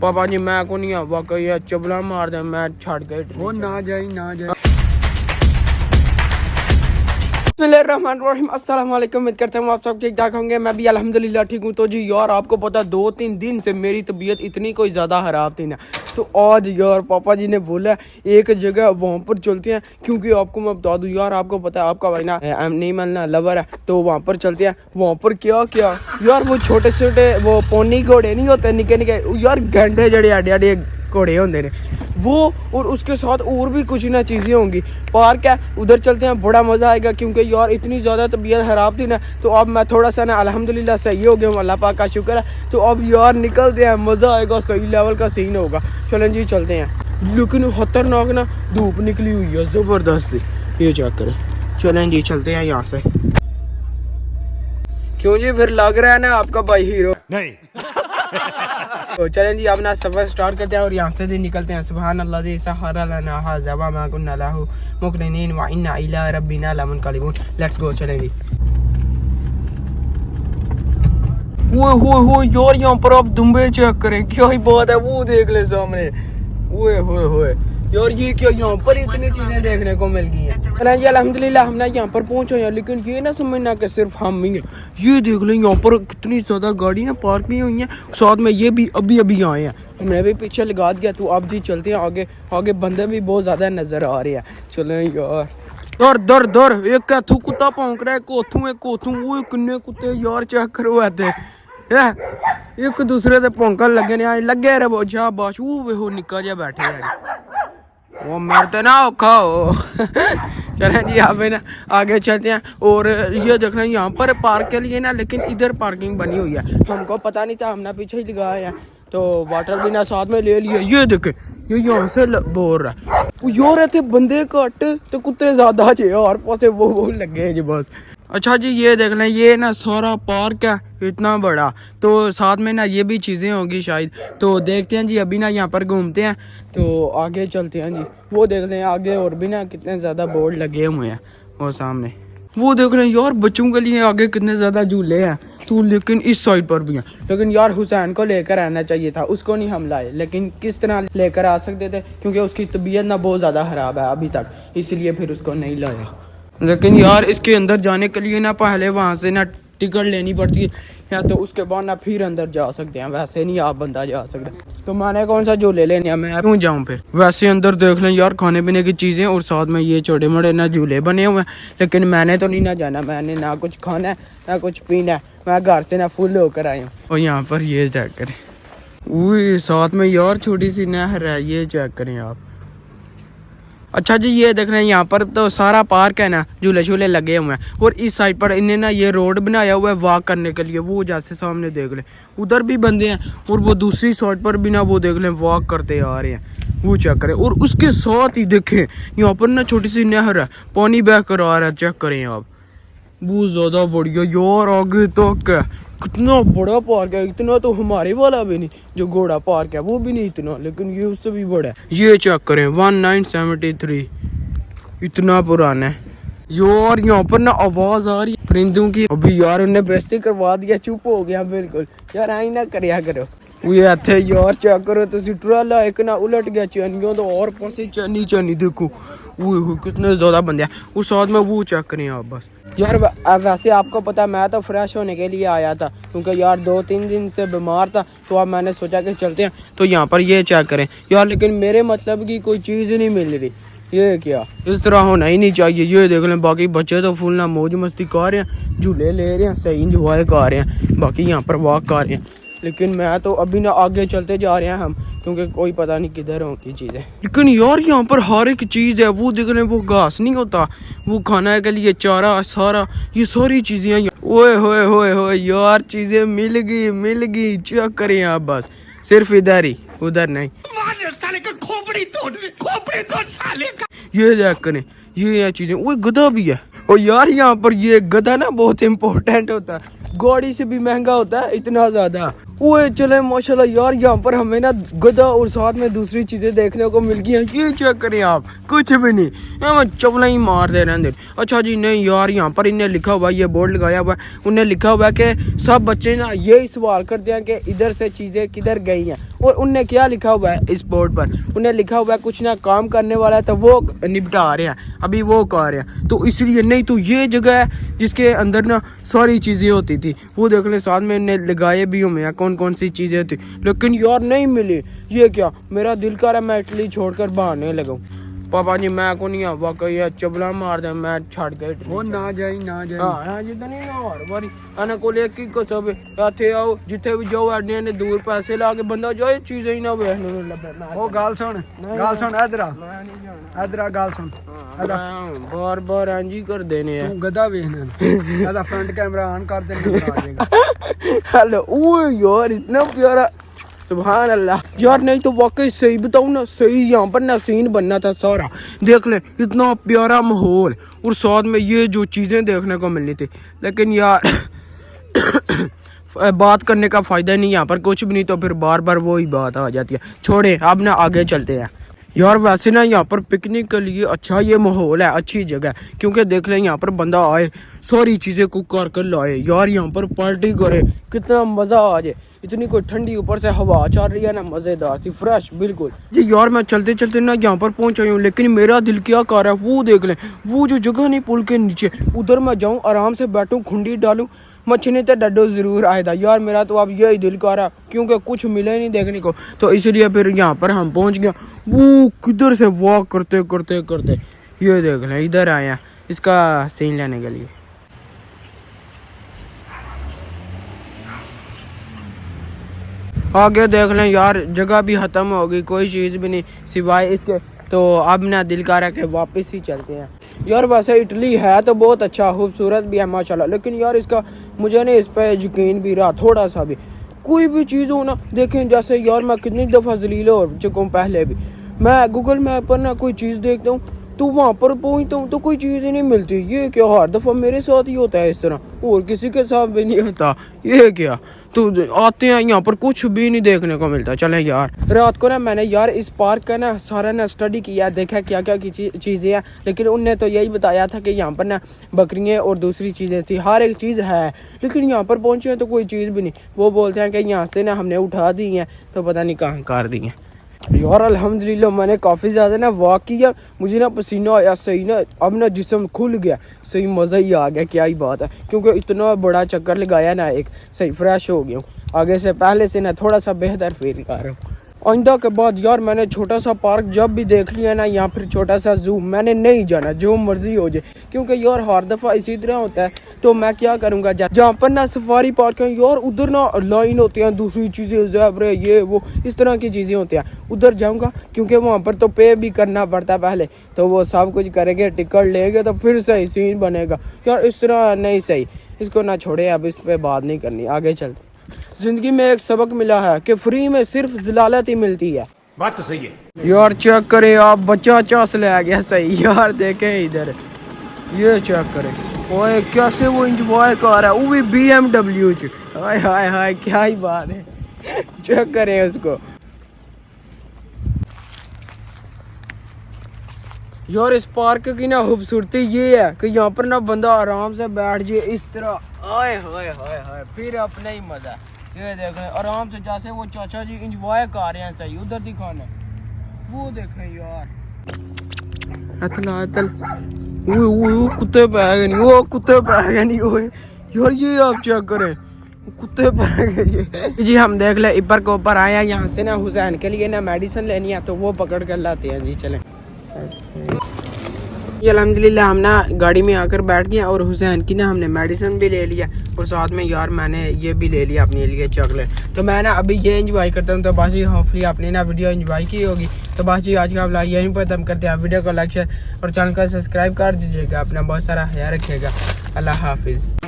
पापा जी मैं को नहीं वाकई चबला मार दे मैं छड़ गए वो ना जाए बिस्मिल्लाहिर्रहमानिर्रहीम अस्सलाम वालेकुम। उम्मीद करता हूँ आप सब ठीक ठाक होंगे। मैं भी अल्हम्दुलिल्लाह ठीक हूँ। तो जी यार आपको पता 2-3 दिन से मेरी तबीयत इतनी कोई ज़्यादा ख़राब थी ना, तो आज यार पापा जी ने बोला एक जगह वहाँ पर चलते हैं, क्योंकि आपको मैं बता दूँ यार, आपको पता है आपका भाई ना नहीं ना लवर है, तो वहाँ पर चलते हैं। वहाँ पर क्या क्या यार वो छोटे छोटे वो पोनी घोड़े नहीं होते निके निके यार, घंटे जड़े आडे आडे घोड़े होंगे ने वो, और उसके साथ और भी कुछ ना चीज़ें होंगी। पार्क है उधर चलते हैं, बड़ा मज़ा आएगा, क्योंकि यार इतनी ज़्यादा तबीयत ख़राब थी ना, तो अब मैं थोड़ा सा ना अल्हम्दुलिल्लाह सही हो गया हूँ, अल्लाह पाक का शुक्र है। तो अब यार निकलते हैं, मज़ा आएगा, सही लेवल का सीन होगा। चलें जी चलते हैं। लेकिन खतरनाक ना धूप निकली हुई है ज़बरदस्त सी, ये चेक करें। चलें जी चलते हैं यहाँ से। क्यों जी फिर लग रहा है ना आपका भाई हीरो? नहीं। तो चलें जी अपना सफ़र स्टार्ट करते हैं और यहाँ से भी निकलते हैं। सुभान अल्लाह दी सहारा लना हाज़ा मा कुन्ना लहू मुक़रिनीन व इन्ना इला रब्बिना लमुनक़लिबून। Let's go. चलें जी। ओए यार यहाँ पर आप दुम्बे चेक करें, क्या ही बात है, वो देख ले सामने। ओए यार ये क्या, यहाँ पर इतनी चीज़ें देखने को मिल गई हैं। चलें जी अल्हम्दुलिल्लाह हमने यहाँ पर पहुँचे हैं, लेकिन ये ना समझना कि सिर्फ हम ही हैं। ये देख लें यहाँ पर कितनी ज़्यादा गाड़ियाँ पार्क भी हुई हैं, साथ में ये भी अभी आए हैं। हमने भी पीछे लगा दिया, तो अब जी चलते हैं आगे। आगे बंदे भी बहुत ज़्यादा नज़र आ रहे हैं। चलें यार दर एक कैथू कुत्ता भौंक रहा है, कोथू वो किन्ने कुत्ते यार चेक करो ऐसे एक दूसरे से भौंकन लगे रे जा बाश वो निक्का जिहा बैठे है वो मरते ना औखा हो। चलें जी यहाँ पे ना आगे चलते हैं। और ये देखना यहाँ पर पार्क के लिए ना, लेकिन इधर पार्किंग बनी हुई है, हमको पता नहीं था, हमने पीछे ही लगाया है। तो वाटर भी ना साथ में ले लिया। ये देखे ये यहाँ से बोल रहा है यार, रहते बंदे कट तो कुत्ते ज्यादा जे और पासे वो लगे जी बस। अच्छा जी ये देख लें, ये ना सारा पार्क है इतना बड़ा, तो साथ में ना ये भी चीज़ें होंगी शायद, तो देखते हैं जी। अभी ना यहाँ पर घूमते हैं, तो आगे चलते हैं जी। वो देख लें आगे और भी ना कितने ज़्यादा बोर्ड लगे हुए हैं वो सामने। वो देख रहे हैं यार बच्चों के लिए आगे कितने ज़्यादा झूले हैं, तो लेकिन इस साइड पर भी हैं। लेकिन यार हुसैन को लेकर आना चाहिए था, उसको नहीं हम लाए। लेकिन किस तरह लेकर आ सकते थे, क्योंकि उसकी तबीयत ना बहुत ज़्यादा ख़राब है अभी तक, इसलिए फिर उसको नहीं लाया। लेकिन यार इसके अंदर जाने के लिए ना पहले वहाँ से ना टिकट लेनी पड़ती है, या तो उसके बाद ना फिर अंदर जा सकते हैं, वैसे नहीं आप बंदा जा सकते। तो मैंने कौन सा झूले लेने, मैं क्यों जाऊँ फिर। वैसे अंदर देख लें यार खाने पीने की चीज़ें, और साथ में ये छोटे मोटे ना झूले बने हुए हैं, लेकिन मैंने तो नहीं ना जाना, मैंने ना कुछ खाना है ना कुछ पीना है, मैं घर से ना फुल होकर आया हूँ। और यहाँ पर ये चेक करें, वही साथ में यार छोटी सी नहर है, ये चेक करें आप। अच्छा जी ये देख रहे हैं यहाँ पर तो सारा पार्क है ना, झूले शूले लगे हुए हैं, और इस साइड पर इन्हें ना ये रोड बनाया हुआ है वॉक करने के लिए। वो जैसे सामने देख लें उधर भी बंदे हैं, और वो दूसरी साइड पर भी ना वो देख लें वॉक करते आ रहे हैं, वो चेक करें। और उसके साथ ही देखें यहाँ पर ना छोटी सी नहर है, पानी बह कर आ रहा है, चेक करें आप। बहुत ज़्यादा बढ़िया यार, आगे तक है कितना बड़ा पार्क है। इतना तो हमारे वाला भी नहीं, जो घोड़ा पार्क है वो भी नहीं इतना, लेकिन ये उससे भी बड़ा है। ये चेक करें 1973, इतना पुराना है यार। यहाँ पर ना आवाज़ आ रही है परिंदों की। अभी यार उन्हें बेइज्जती करवा दिया, चुप हो गया बिल्कुल। यार आई ना करया करो ये थे यार, चेक करो तो ट्राला एक ना उलट गया, चैनियों तो और पासे चैनी देखो वो कितने ज़्यादा बंदे हैं। उस साथ में वो चेक करें आप बस। यार वैसे आपको पता मैं तो फ्रेश होने के लिए आया था, क्योंकि यार 2-3 दिन से बीमार था, तो अब मैंने सोचा कि चलते हैं। तो यहाँ पर ये चेक करें यार, लेकिन मेरे मतलब की कोई चीज़ नहीं मिल रही। ये क्या, इस तरह होना ही नहीं चाहिए। ये देख लें बाकी बच्चे तो फुल ना मौज मस्ती कर रहे हैं, झूले ले रहे हैं, सही इंजॉय कर रहे हैं, बाकी यहाँ पर वॉक कर रहे हैं। लेकिन मैं तो अभी ना आगे चलते जा रहे हैं हम, क्योंकि कोई पता नहीं किधर होंगी चीज़ें। लेकिन यार यहाँ पर हर एक चीज़ है, वो देख रहे हैं वो घास नहीं होता, वो खाने के लिए चारा सारा, ये सारी चीज़ें हैं। ओए होए यार चीज़ें मिल गई, चेक करें आप बस, सिर्फ इधर ही उधर नहीं। खोपड़ी तोड़ साले का। ये चेक करें ये चीज़ें, वो गधा भी है। और यार यहाँ पर ये गधा ना बहुत इम्पोर्टेंट होता है, गाड़ी से भी महंगा होता है इतना ज़्यादा। वो चले माशाल्लाह यार, यहाँ पर हमें ना गधा और साथ में दूसरी चीज़ें देखने को मिल गई हैं। ये चेक करें आप, कुछ भी नहीं, हम चपला ही मार दे रहे हैं। अच्छा जी नहीं यार, यहाँ पर इन्हें लिखा हुआ है, ये बोर्ड लगाया हुआ है, उन्हें लिखा हुआ है कि सब बच्चे ना यही सवाल करते हैं कि इधर से चीज़ें किधर गई हैं। और उनने क्या लिखा हुआ है इस बोर्ड पर, उन्हें लिखा हुआ है कुछ ना काम करने वाला है, तो वो निपटा रहे हैं, अभी वो कर रहे हैं। तो इसलिए नहीं तो ये जगह है जिसके अंदर ना सारी चीज़ें होती थी, वो देख लें, साथ में इन्हें लगाए भी हुए कौन कौन सी चीज़ें थी, लेकिन यार नहीं मिली। ये क्या, मेरा दिल कर रहा है मैं इटली छोड़कर भागने लगा। पापा जी मैं को नहीं वाकई चबला मार दे, मैं छड़ के वो ना जाए हाँ जितना नहीं ना और बारी अने को ले की को सब इथे आओ, जिथे भी जाओ एडने ने दूर पैसे ला के बंदा जाए, चीजें ही ना वेखने नु लबे। वो गाल सुन इधर आ गाल सुन, बार बार एंजी कर देने हैं। तू गधा वेखना एदा फ्रंट कैमरा ऑन कर दे, नंबर आ जाएगा। हेलो ओ यार इतना प्यारा, सुभान अल्लाह यार। नहीं तो वाकई सही बताऊँ ना, सही यहाँ पर ना सीन बनना था सारा। देख ले इतना प्यारा माहौल और साथ में ये जो चीज़ें देखने को मिलनी थी, लेकिन यार बात करने का फ़ायदा नहीं, यहाँ पर कुछ भी नहीं, तो फिर बार बार वही बात आ जाती है। छोड़े अब ना आगे चलते हैं यार। वैसे ना यहाँ पर पिकनिक के लिए अच्छा ये माहौल है, अच्छी जगह है, क्योंकि देख लें यहाँ पर बंदा आए सारी चीज़ें कुक कर कर लाए यार, यहाँ पर पार्टी करे, कितना मज़ा आ जाए। इतनी कोई ठंडी ऊपर से हवा चल रही है ना, मज़ेदार सी फ्रेश बिल्कुल जी। यार मैं चलते चलते ना यहाँ पर पहुँच आया हूँ, लेकिन मेरा दिल क्या कर रहा है वो देख लें, वो जो जगह नहीं पुल के नीचे, उधर मैं जाऊँ आराम से बैठूँ, खुंडी डालूँ, मछली तो डड्डो ज़रूर आएगा यार। मेरा तो अब यही दिल कर रहा, क्योंकि कुछ मिले नहीं देखने को, तो इसलिए फिर यहाँ पर हम पहुँच गया। वो किधर से वॉक करते करते करते ये देख लें इधर आया इसका सीन लेने के लिए। आगे देख लें यार, जगह भी ख़त्म हो गई, कोई चीज़ भी नहीं सिवाय इसके। तो अब ना दिल कर रहा कि वापस ही चलते हैं यार। वैसे इटली है तो बहुत अच्छा, खूबसूरत भी है माशाल्लाह, लेकिन यार इसका मुझे नहीं इस पर यकीन भी रहा थोड़ा सा भी। कोई भी चीज़ हो ना, देखें जैसे यार मैं कितनी दफ़ा जलील हो चुका हूँ पहले भी, मैं गूगल मैप पर ना कोई चीज़ देखता हूँ तो वहाँ पर पहुँचता हूँ तो कोई चीज़ ही नहीं मिलती। ये क्या, हर दफ़ा मेरे साथ ही होता है इस तरह, और किसी के साथ भी नहीं होता। ये क्या, तो आते हैं यहाँ पर कुछ भी नहीं देखने को मिलता। चलें यार, रात को ना मैंने यार इस पार्क का ना सारा ना स्टडी किया, देखा क्या क्या की चीज़ें हैं, लेकिन उनने तो यही बताया था कि यहाँ पर ना बकरियाँ और दूसरी चीज़ें थी, हर एक चीज़ है, लेकिन यहाँ पर पहुँचे हैं तो कोई चीज़ भी नहीं। वो बोलते हैं कि यहाँ से ना हमने उठा दी हैं, तो पता नहीं कहाँ कर दी हैं। यार अल्हम्दुलिल्लाह मैंने काफ़ी ज़्यादा ना वॉक किया, मुझे ना पसीना आया सही ना, अब ना जिस्म खुल गया, सही मज़ा ही आ गया। क्या ही बात है, क्योंकि इतना बड़ा चक्कर लगाया ना, एक सही फ्रेश हो गया हूँ, आगे से पहले से ना थोड़ा सा बेहतर फील कर रहा हूँ। आइंदा के बाद यार मैंने छोटा सा पार्क जब भी देख लिया ना, या फिर छोटा सा जू, मैंने नहीं जाना जो मर्जी हो जाए, क्योंकि यार हर दफ़ा इसी तरह होता है। तो मैं क्या करूँगा, जहाँ पर ना सफारी पार्क है यार, उधर ना लाइन होती हैं, दूसरी चीज़ें ज़ेब्रे ये वो इस तरह की चीज़ें होती हैं, उधर जाऊँगा, क्योंकि वहाँ पर तो पे भी करना पड़ता है पहले, तो वो सब कुछ करेंगे, टिकट लेंगे तो फिर सही सीन बनेगा यार। इस तरह नहीं सही, इसको ना छोड़े, अब इस पर बात नहीं करनी, आगे चलते। जिंदगी में एक सबक मिला है कि फ्री में सिर्फ ज़लालत ही मिलती है। बात तो सही है यार। चेक करें आप, बच्चा चास ले आ गया सही यार, देखें इधर, ये चेक करें, ओए कैसे वो इंजॉय कर रहा है, वो भी BMW च, हाय हाय हाय क्या ही बात है। चेक करें उसको यार। इस पार्क की ना खूबसूरती ये है कि यहाँ पर ना बंदा आराम से बैठ जाए इस तरह, हाय हाय हाय हाय, फिर अपना ही मजा। ये देख रहे आराम से, जैसे वो चाचा जी इंजॉय कर रहे हैं सही, उधर दिखाना वो देखें यार। अतल वो कुत्ते पे आ गए नहीं, वो कुत्ते पे आ गए नहीं, वो यार ये आप चेक करें, कुत्ते पे आ गए जी। हम देख ले ऊपर के ऊपर आया, यहाँ से ना हुसैन के लिए ना मेडिसिन लेनी है, तो वो पकड़ कर लाते हैं जी। चलें ये अल्हम्दुलिल्लाह हम ना गाड़ी में आकर बैठ गए, और हुसैन की ना हमने मेडिसिन भी ले लिया, और साथ में यार मैंने ये भी ले लिया अपने लिए चॉकलेट। तो मैं ना अभी ये एंजॉय करता हूँ। तो बस जी होपफुली आपने ना वीडियो एंजॉय की होगी। तो बस जी आज का व्लॉग यहीं पर खत्म करते हैं। वीडियो को लाइक शेयर और चैनल को सब्सक्राइब कर दीजिएगा। अपना बहुत सारा ख्याल रखिएगा। अल्लाह हाफिज़।